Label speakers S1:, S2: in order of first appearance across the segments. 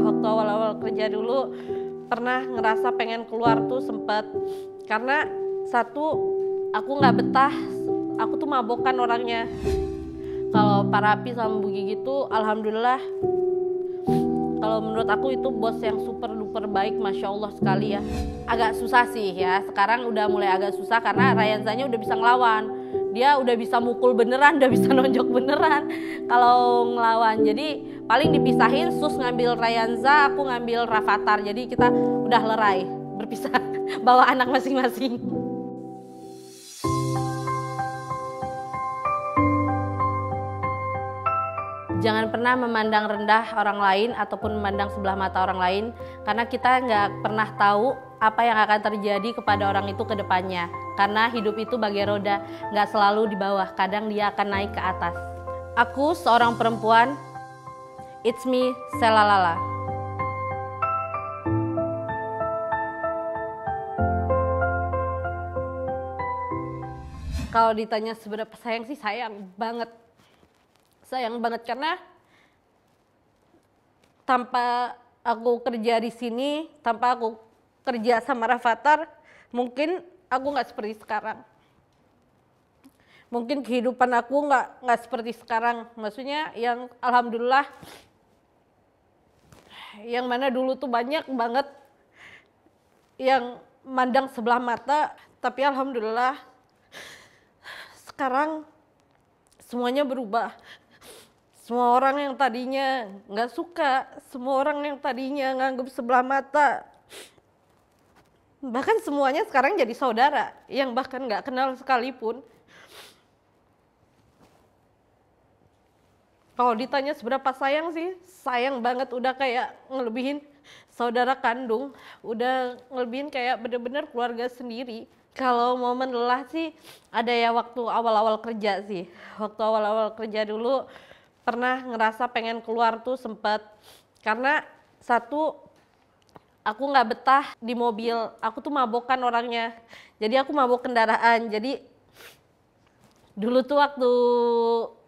S1: Waktu awal-awal kerja dulu pernah ngerasa pengen keluar tuh sempet. Karena satu, aku nggak betah, aku tuh mabokan orangnya. Kalau Parapi sama Bu Gigi tuh alhamdulillah, kalau menurut aku itu bos yang super duper baik, Masya Allah sekali ya. Agak susah sih ya, sekarang udah mulai agak susah karena Ryanzanya udah bisa ngelawan. Dia udah bisa mukul beneran, udah bisa nonjok beneran kalau ngelawan. Jadi paling dipisahin, Sus ngambil Ryanza, aku ngambil Rafathar. Jadi kita udah lerai, berpisah, bawa anak masing-masing. Jangan pernah memandang rendah orang lain ataupun memandang sebelah mata orang lain, karena kita nggak pernah tahu apa yang akan terjadi kepada orang itu ke depannya. Karena hidup itu bagai roda, nggak selalu di bawah, kadang dia akan naik ke atas. Aku seorang perempuan, it's me, Selalala. Kalau ditanya seberapa sayang sih, sayang banget. Sayang banget karena tanpa aku kerja di sini, tanpa aku kerja sama Rafathar, mungkin aku nggak seperti sekarang. Mungkin kehidupan aku nggak seperti sekarang. Maksudnya yang alhamdulillah, yang mana dulu tuh banyak banget yang mandang sebelah mata, tapi alhamdulillah sekarang semuanya berubah. Semua orang yang tadinya nggak suka, semua orang yang tadinya nganggap sebelah mata, bahkan semuanya sekarang jadi saudara, yang bahkan nggak kenal sekalipun. Kalau ditanya seberapa sayang sih, sayang banget, udah kayak ngelebihin saudara kandung, udah ngelebihin kayak bener-bener keluarga sendiri. Kalau momen lelah sih ada ya waktu awal-awal kerja sih. Waktu awal-awal kerja dulu pernah ngerasa pengen keluar tuh sempet. Karena satu, aku nggak betah di mobil, aku tuh mabokan orangnya. Jadi aku mabok kendaraan. Jadi dulu tuh waktu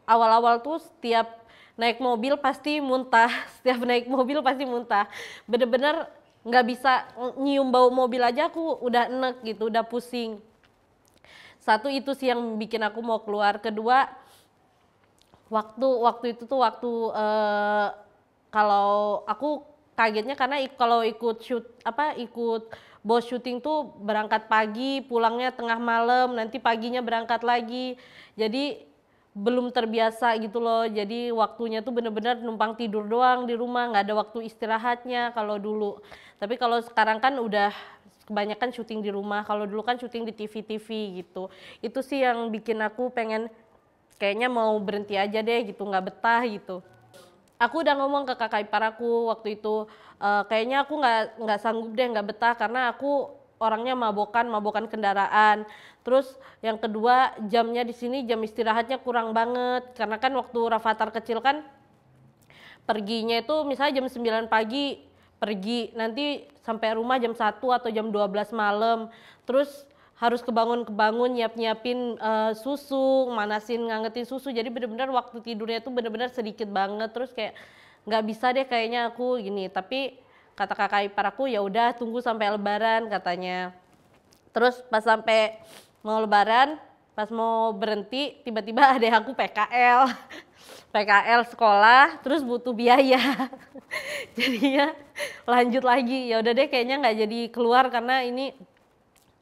S1: awal-awal tuh setiap naik mobil pasti muntah. Setiap naik mobil pasti muntah. Bener-bener nggak bisa nyium bau mobil aja aku udah enek gitu, udah pusing. Satu itu sih yang bikin aku mau keluar. Kedua, waktu itu tuh kalau aku kagetnya karena kalau ikut ikut bos syuting tuh berangkat pagi, pulangnya tengah malam, nanti paginya berangkat lagi. Jadi belum terbiasa gitu loh. Jadi waktunya tuh bener-bener numpang tidur doang di rumah, nggak ada waktu istirahatnya kalau dulu. Tapi kalau sekarang kan udah kebanyakan syuting di rumah. Kalau dulu kan syuting di TV-TV gitu. Itu sih yang bikin aku pengen kayaknya mau berhenti aja deh gitu, nggak betah gitu. Aku udah ngomong ke kakak ipar aku waktu itu, kayaknya aku nggak sanggup deh, nggak betah karena aku orangnya mabokan kendaraan. Terus yang kedua, jamnya di sini jam istirahatnya kurang banget karena kan waktu Rafathar kecil kan perginya itu misalnya jam 9 pagi pergi, nanti sampai rumah jam 1 atau jam 12 malam. Terus harus kebangun nyiapin susu, manasin, ngangetin susu. Jadi bener-bener waktu tidurnya tuh bener-bener sedikit banget. Terus kayak nggak bisa deh kayaknya aku gini. Tapi kata kakak ipar aku, ya udah tunggu sampai lebaran katanya. Terus pas sampai mau lebaran, pas mau berhenti, tiba-tiba adek aku PKL sekolah, terus butuh biaya. Jadinya lanjut lagi. Ya udah deh kayaknya nggak jadi keluar karena ini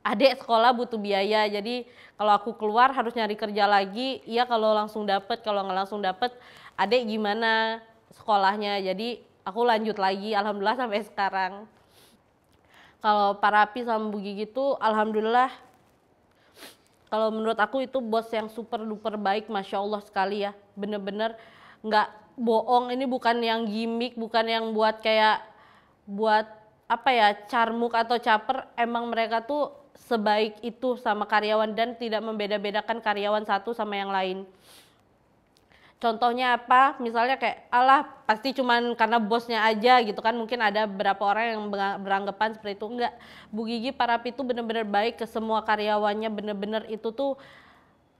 S1: adek sekolah butuh biaya. Jadi kalau aku keluar harus nyari kerja lagi. Iya kalau langsung dapet, kalau nggak langsung dapet, adek gimana sekolahnya. Jadi aku lanjut lagi, alhamdulillah sampai sekarang. Kalau Parapi sama Bu Gigi tuh alhamdulillah, kalau menurut aku itu bos yang super duper baik, Masya Allah sekali ya. Bener-bener nggak bohong, ini bukan yang gimmick, bukan yang buat kayak buat apa ya, carmuk atau caper. Emang mereka tuh sebaik itu sama karyawan dan tidak membeda-bedakan karyawan satu sama yang lain. Contohnya apa? Misalnya kayak alah pasti cuman karena bosnya aja gitu kan, mungkin ada beberapa orang yang beranggapan seperti itu. Enggak, Bu Gigi Parapi itu bener-bener baik ke semua karyawannya, bener-bener itu tuh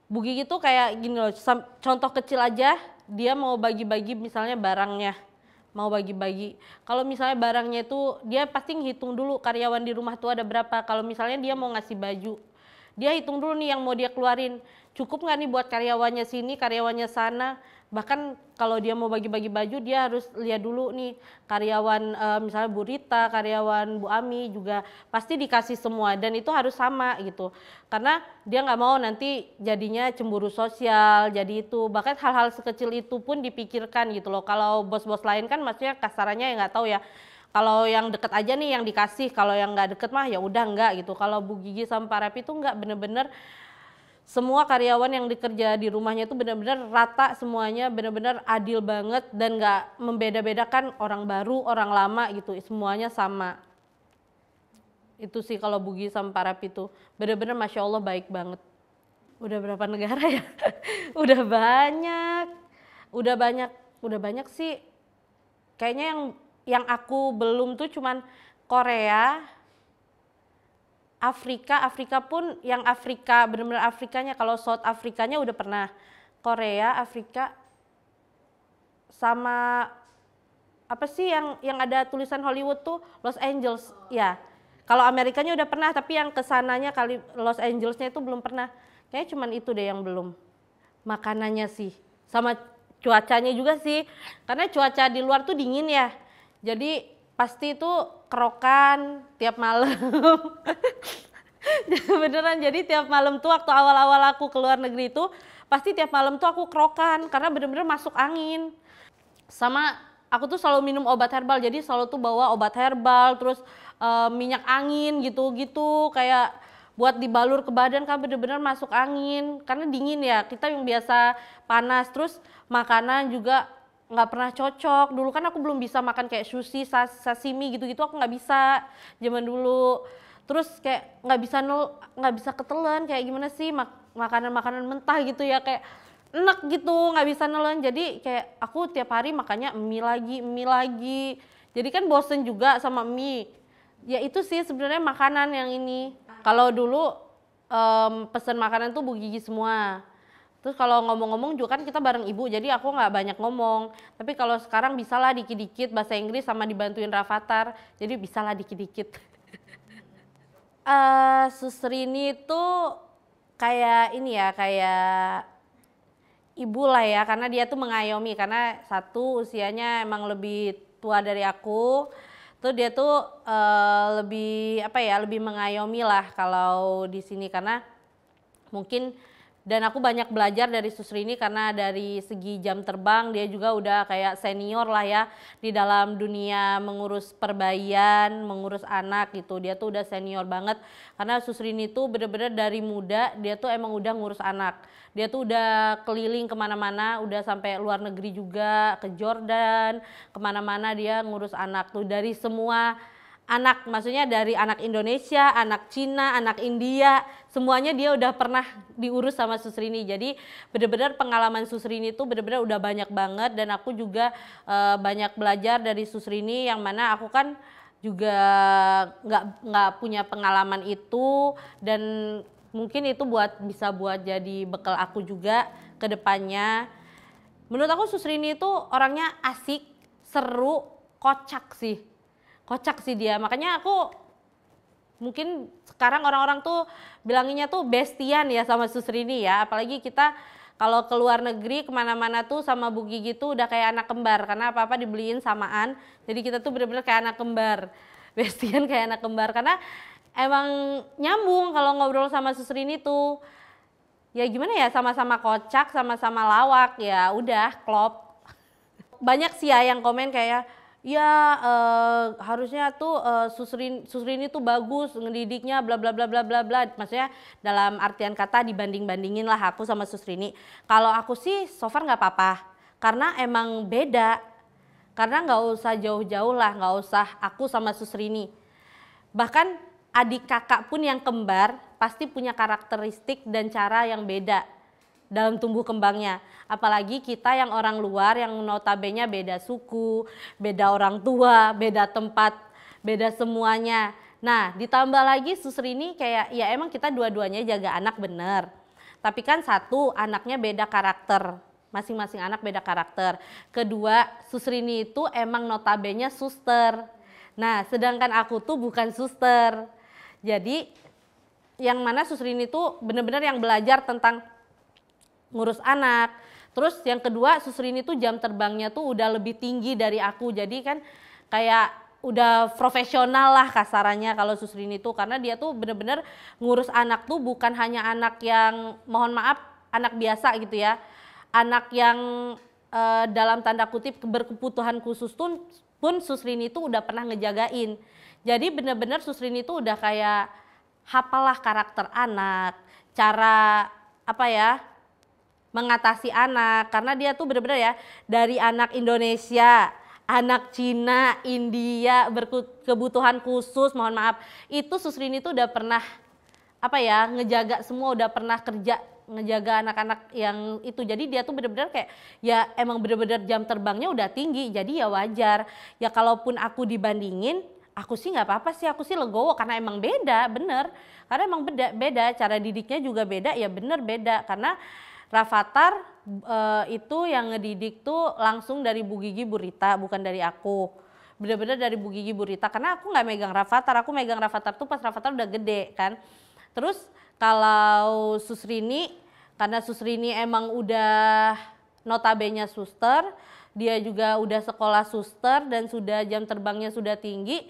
S1: Bu Gigi tuh kayak gini loh, contoh kecil aja, dia mau bagi-bagi misalnya barangnya, mau bagi-bagi. Kalau misalnya barangnya itu dia pasti ngitung dulu karyawan di rumah tuh ada berapa. Kalau misalnya dia mau ngasih baju, dia hitung dulu nih yang mau dia keluarin. Cukup nggak nih buat karyawannya sini, karyawannya sana. Bahkan kalau dia mau bagi-bagi baju, dia harus lihat dulu nih karyawan misalnya Bu Rita, karyawan Bu Ami juga pasti dikasih semua dan itu harus sama gitu. Karena dia nggak mau nanti jadinya cemburu sosial, jadi itu. Bahkan hal-hal sekecil itu pun dipikirkan gitu loh. Kalau bos-bos lain kan maksudnya kasarannya ya nggak tahu ya. Kalau yang deket aja nih yang dikasih, kalau yang nggak deket mah ya udah enggak gitu. Kalau Bu Gigi sama Pak Rapi tuh nggak, bener-bener semua karyawan yang dikerja di rumahnya itu benar-benar rata semuanya, benar-benar adil banget dan nggak membeda-bedakan orang baru, orang lama gitu, semuanya sama. Itu sih kalau Bugi sama Pak Rapi itu benar-benar Masya Allah baik banget. Udah berapa negara ya? Udah banyak, udah banyak sih. Kayaknya yang aku belum tuh cuman Korea, Afrika pun yang Afrika benar-benar Afrikanya, kalau South Afrikanya udah pernah. Korea, Afrika sama apa sih yang ada tulisan Hollywood tuh Los Angeles ya. Kalau Amerikanya udah pernah, tapi yang kesananya kali Los Angelesnya itu belum pernah. Kayaknya cuman itu deh yang belum. Makanannya sih sama cuacanya juga sih, karena cuaca di luar tuh dingin ya. Jadi pasti itu kerokan tiap malam. Beneran, jadi tiap malam tuh waktu awal-awal aku ke luar negeri itu pasti tiap malam tuh aku kerokan karena bener-bener masuk angin. Sama aku tuh selalu minum obat herbal, jadi selalu tuh bawa obat herbal terus minyak angin gitu-gitu kayak buat dibalur ke badan kan bener-bener masuk angin karena dingin ya, kita yang biasa panas. Terus makanan juga nggak pernah cocok. Dulu kan aku belum bisa makan kayak sushi, sashimi gitu-gitu, aku nggak bisa zaman dulu. Terus kayak nggak bisa ketelan, kayak gimana sih makanan-makanan mentah gitu ya, kayak enak gitu, nggak bisa nelen. Jadi kayak aku tiap hari makannya mie lagi. Jadi kan bosen juga sama mie. Ya itu sih sebenarnya makanan yang ini. Kalau dulu pesen makanan tuh Bu Gigi semua. Terus kalau ngomong-ngomong juga kan kita bareng ibu, jadi aku nggak banyak ngomong. Tapi kalau sekarang bisalah dikit-dikit bahasa Inggris sama dibantuin Rafathar, jadi bisalah dikit-dikit. Susrini tuh kayak ini ya, kayak ibu lah ya, karena dia tuh mengayomi. Karena satu usianya emang lebih tua dari aku, tuh dia tuh lebih apa ya, lebih mengayomi lah kalau di sini karena mungkin. Dan aku banyak belajar dari Susrini karena dari segi jam terbang dia juga udah kayak senior lah ya di dalam dunia mengurus perbayian, mengurus anak gitu. Dia tuh udah senior banget karena Susrini tuh bener-bener dari muda dia tuh emang udah ngurus anak. Dia tuh udah keliling kemana-mana, udah sampai luar negeri juga, ke Jordan, kemana-mana dia ngurus anak tuh dari semua anak, maksudnya dari anak Indonesia, anak Cina, anak India, semuanya dia udah pernah diurus sama Susrini. Jadi benar-benar pengalaman Susrini itu benar-benar udah banyak banget dan aku juga banyak belajar dari Susrini, yang mana aku kan juga nggak punya pengalaman itu dan mungkin itu bisa buat jadi bekal aku juga ke depannya. Menurut aku Susrini itu orangnya asik, seru, kocak sih dia. Makanya aku mungkin sekarang orang-orang tuh bilanginnya tuh bestian ya sama Susrini ya. Apalagi kita kalau ke luar negeri kemana-mana tuh sama Bu Gigi tuh udah kayak anak kembar karena apa-apa dibeliin samaan. Jadi kita tuh bener-bener kayak anak kembar, bestian kayak anak kembar karena emang nyambung kalau ngobrol sama Susrini tuh. Ya gimana ya, sama-sama kocak, sama-sama lawak, ya udah klop. Banyak sih ya yang komen kayak ya harusnya tuh Susrini tuh bagus ngedidiknya bla bla bla bla bla bla. Maksudnya dalam artian kata dibanding-bandingin lah aku sama Susrini. Kalau aku sih so far nggak apa-apa karena emang beda. Karena nggak usah jauh-jauh lah, nggak usah aku sama Susrini. Bahkan adik kakak pun yang kembar pasti punya karakteristik dan cara yang beda dalam tumbuh kembangnya. Apalagi kita yang orang luar yang notabene beda suku, beda orang tua, beda tempat, beda semuanya. Nah ditambah lagi Susrini kayak ya emang kita dua-duanya jaga anak bener. Tapi kan satu anaknya beda karakter. masing-masing anak beda karakter. Kedua, Susrini itu emang notabene suster. Nah, sedangkan aku tuh bukan suster. Jadi yang mana Susrini tuh bener-bener yang belajar tentang ngurus anak. Terus yang kedua, Susrini tuh jam terbangnya tuh udah lebih tinggi dari aku. Jadi kan kayak udah profesional lah kasarannya kalau Susrini tuh, karena dia tuh bener-bener ngurus anak tuh bukan hanya anak yang mohon maaf anak biasa gitu ya. Anak yang dalam tanda kutip berkebutuhan khusus tuh pun Susrini tuh udah pernah ngejagain. Jadi bener-bener Susrini tuh udah kayak hafalah karakter anak, cara apa ya, mengatasi anak, karena dia tuh bener-bener ya dari anak Indonesia, anak Cina, India berkebutuhan khusus, mohon maaf, itu Susrini tuh udah pernah apa ya, ngejaga semua, udah pernah kerja ngejaga anak-anak yang itu. Jadi dia tuh bener-bener kayak ya emang bener-bener jam terbangnya udah tinggi, jadi ya wajar. Ya kalaupun aku dibandingin, aku sih nggak apa-apa sih, aku sih legowo karena emang beda, bener. Karena emang beda, cara didiknya juga beda, ya bener beda. Karena Rafathar itu yang ngedidik tuh langsung dari Bu Gigi Bu Rita, bukan dari aku. Bener-bener dari Bu Gigi Bu Rita, karena aku nggak megang Rafathar, aku megang Rafathar tuh pas Rafathar udah gede kan. Terus kalau Susrini, karena Susrini emang udah notabene suster, dia juga udah sekolah suster dan sudah jam terbangnya sudah tinggi,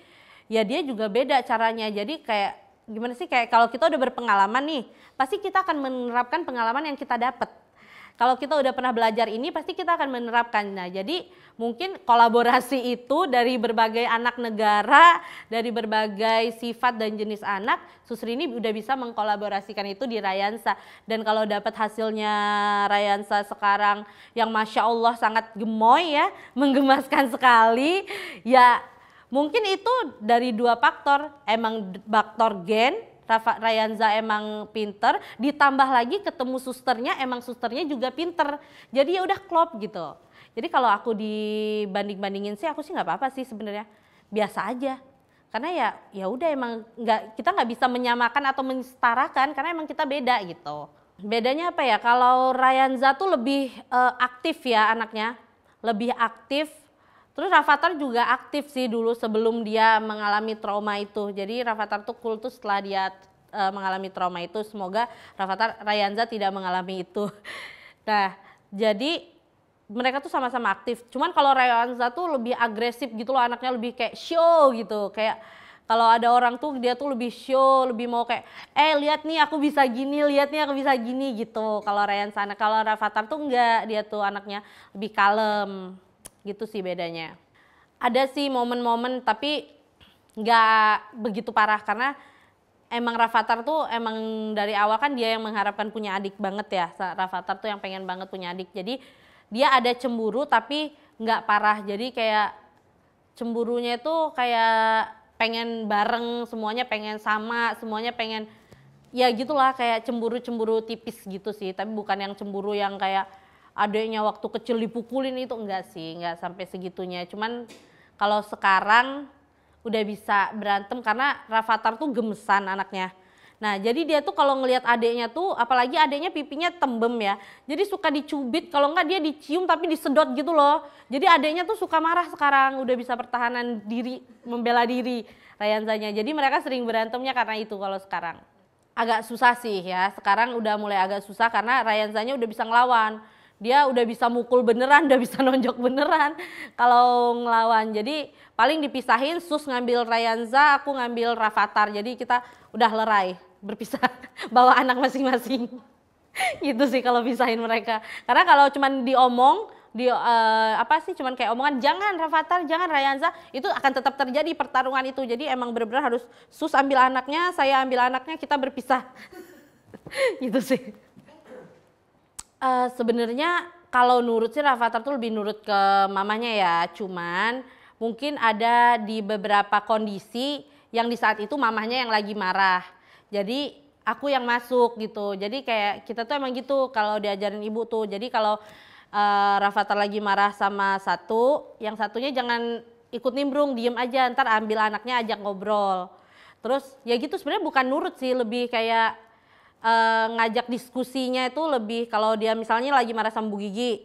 S1: ya dia juga beda caranya. Jadi kayak gimana sih, kayak kalau kita udah berpengalaman nih, pasti kita akan menerapkan pengalaman yang kita dapat. Kalau kita udah pernah belajar ini, pasti kita akan menerapkan. Nah, jadi mungkin kolaborasi itu dari berbagai anak negara, dari berbagai sifat dan jenis anak, Susrini udah bisa mengkolaborasikan itu di Rayansa. Dan kalau dapat hasilnya Rayansa sekarang yang Masya Allah sangat gemoy ya, menggemaskan sekali, ya mungkin itu dari dua faktor, emang faktor gen, Rayansa emang pinter, ditambah lagi ketemu susternya, emang susternya juga pinter, jadi ya udah klop gitu. Jadi kalau aku dibanding-bandingin sih, aku sih nggak apa-apa sih sebenarnya, biasa aja. Karena ya udah emang kita nggak bisa menyamakan atau mensetarakan, karena emang kita beda gitu. Bedanya apa ya? Kalau Rayansa tuh lebih aktif ya anaknya, lebih aktif. Terus Rafathar juga aktif sih dulu sebelum dia mengalami trauma itu. Jadi Rafathar tuh cool tuh setelah dia mengalami trauma itu. Semoga Rayansa tidak mengalami itu. Nah, jadi mereka tuh sama-sama aktif. Cuman kalau Rayansa tuh lebih agresif gitu loh, anaknya lebih kayak show gitu. Kayak kalau ada orang tuh dia tuh lebih show, lebih mau kayak lihat nih aku bisa gini, lihat nih aku bisa gini gitu. Kalau Rayansa, kalau Rafathar tuh enggak, dia tuh anaknya lebih kalem. Gitu sih bedanya. Ada sih momen-momen tapi nggak begitu parah, karena emang Rafathar tuh emang dari awal kan dia yang mengharapkan punya adik banget ya. Rafathar tuh yang pengen banget punya adik. Jadi dia ada cemburu tapi nggak parah. Jadi kayak cemburunya itu kayak pengen bareng, semuanya pengen sama, semuanya pengen ya gitulah, kayak cemburu-cemburu tipis gitu sih. Tapi bukan yang cemburu yang kayak adeknya waktu kecil dipukulin, itu enggak sih, enggak sampai segitunya. Cuman kalau sekarang udah bisa berantem karena Rafathar tuh gemesan anaknya. Nah, jadi dia tuh kalau ngelihat adeknya tuh, apalagi adeknya pipinya tembem ya, jadi suka dicubit, kalau enggak dia dicium tapi disedot gitu loh. Jadi adeknya tuh suka marah sekarang, udah bisa pertahanan diri, membela diri Rayansanya. Jadi mereka sering berantemnya karena itu kalau sekarang. Agak susah sih ya, sekarang udah mulai agak susah karena Rayansanya udah bisa ngelawan. Dia udah bisa mukul beneran, udah bisa nonjok beneran kalau ngelawan. Jadi paling dipisahin, Sus ngambil Rayansa, aku ngambil Rafathar. Jadi kita udah lerai, berpisah, bawa anak masing-masing. Gitu sih kalau pisahin mereka. Karena kalau cuman diomong, cuman kayak omongan jangan Rafathar, jangan Rayansa, itu akan tetap terjadi pertarungan itu. Jadi emang bener-bener harus Sus ambil anaknya, saya ambil anaknya, kita berpisah. Gitu sih. Sebenarnya kalau nurut sih Rafathar tuh lebih nurut ke mamanya ya, cuman mungkin ada di beberapa kondisi yang di saat itu mamanya yang lagi marah, jadi aku yang masuk gitu. Jadi kayak kita tuh emang gitu kalau diajarin ibu tuh. Jadi kalau Rafathar lagi marah sama satu, yang satunya jangan ikut nimbrung, diem aja, ntar ambil anaknya ajak ngobrol. Terus ya gitu, sebenarnya bukan nurut sih, lebih kayak ngajak diskusinya itu lebih. Kalau dia misalnya lagi marah sama Bu Gigi,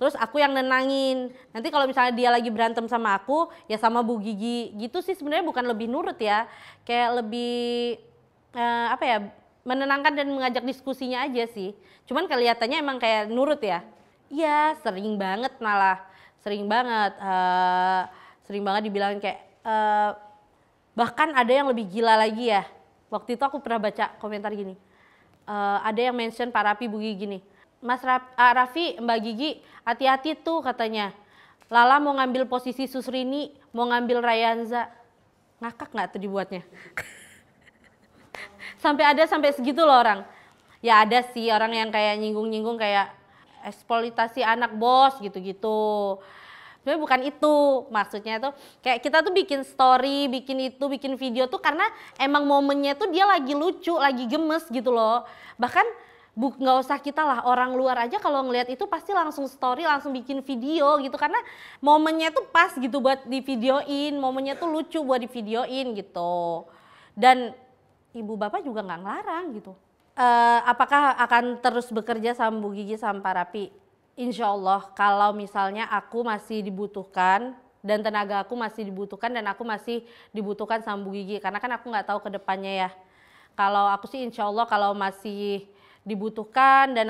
S1: terus aku yang nenangin. Nanti kalau misalnya dia lagi berantem sama aku, ya sama Bu Gigi gitu sih sebenarnya, bukan lebih nurut ya, kayak lebih apa ya, menenangkan dan mengajak diskusinya aja sih. Cuman kelihatannya emang kayak nurut ya. Iya, sering banget malah, sering banget, sering banget dibilang kayak bahkan ada yang lebih gila lagi ya. Waktu itu aku pernah baca komentar gini. Ada yang mention Pak Raffi, Bu Gigi gini. Mas Raffi, Mbak Gigi, hati-hati tuh katanya. Lala mau ngambil posisi Susrini, mau ngambil Rayanza. Ngakak nggak tuh dibuatnya? sampai segitu loh orang. Ya ada sih orang yang kayak nyinggung-nyinggung kayak eksploitasi anak bos gitu-gitu. Sebenarnya bukan itu, maksudnya tuh kayak kita tuh bikin story, bikin itu, bikin video tuh karena emang momennya tuh dia lagi lucu, lagi gemes gitu loh. Bahkan nggak usah kita lah, orang luar aja kalau ngelihat itu pasti langsung story, langsung bikin video gitu, karena momennya tuh pas gitu buat di videoin, momennya tuh lucu buat di videoin gitu. Dan ibu bapak juga nggak ngelarang gitu. Apakah akan terus bekerja sama Bu Gigi sama Pak Raffi? Insya Allah kalau misalnya aku masih dibutuhkan dan tenaga aku masih dibutuhkan dan aku masih dibutuhkan sama Bu Gigi, karena kan aku nggak tahu ke depannya ya. Kalau aku sih insya Allah kalau masih dibutuhkan dan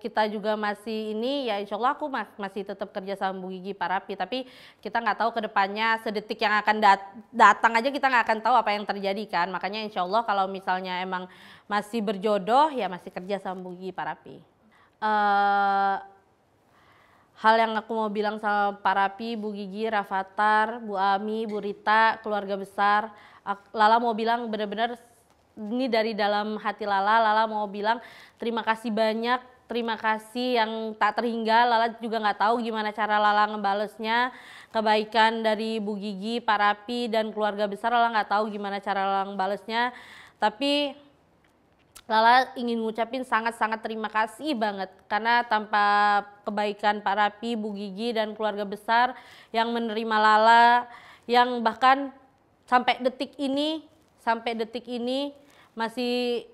S1: kita juga masih ini, ya insya Allah aku masih tetap kerja sama Bu Gigi, Pak Raffi. Tapi kita nggak tahu ke depannya, sedetik yang akan datang aja kita nggak akan tahu apa yang terjadi kan. Makanya insya Allah kalau misalnya emang masih berjodoh ya masih kerja sama Bu Gigi, Pak Raffi. Hal yang aku mau bilang sama Pak Raffi, Bu Gigi, Rafathar, Bu Ami, Bu Rita, keluarga besar, Lala mau bilang benar-benar ini dari dalam hati Lala mau bilang terima kasih banyak, terima kasih yang tak terhingga. Lala juga nggak tahu gimana cara Lala ngebalesnya, kebaikan dari Bu Gigi, Pak Raffi, dan keluarga besar Lala nggak tahu gimana cara Lala ngebalesnya, tapi Lala ingin ngucapin sangat-sangat terima kasih banget karena tanpa kebaikan Pak Raffi, Bu Gigi, dan keluarga besar yang menerima Lala, yang bahkan sampai detik ini masih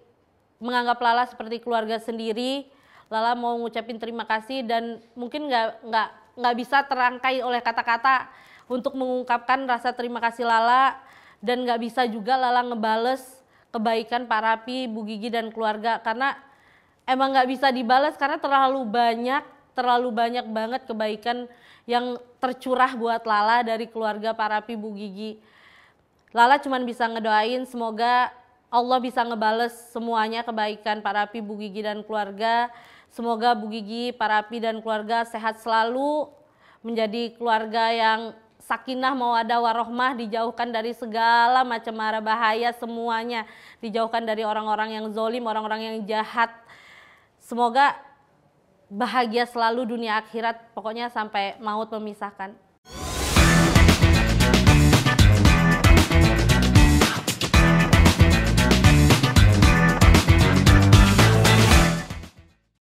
S1: menganggap Lala seperti keluarga sendiri. Lala mau ngucapin terima kasih dan mungkin nggak bisa terangkai oleh kata-kata untuk mengungkapkan rasa terima kasih Lala, dan nggak bisa juga Lala ngebales kebaikan Pak Raffi, Bu Gigi, dan keluarga, karena emang nggak bisa dibalas karena terlalu banyak banget kebaikan yang tercurah buat Lala dari keluarga Pak Raffi, Bu Gigi. Lala cuman bisa ngedoain semoga Allah bisa ngebales semuanya kebaikan Pak Raffi, Bu Gigi, dan keluarga. Semoga Bu Gigi, Pak Raffi, dan keluarga sehat selalu, menjadi keluarga yang sakinah mawaddah warohmah, dijauhkan dari segala macam mara bahaya semuanya, dijauhkan dari orang-orang yang zolim, orang-orang yang jahat. Semoga bahagia selalu dunia akhirat, pokoknya sampai maut memisahkan.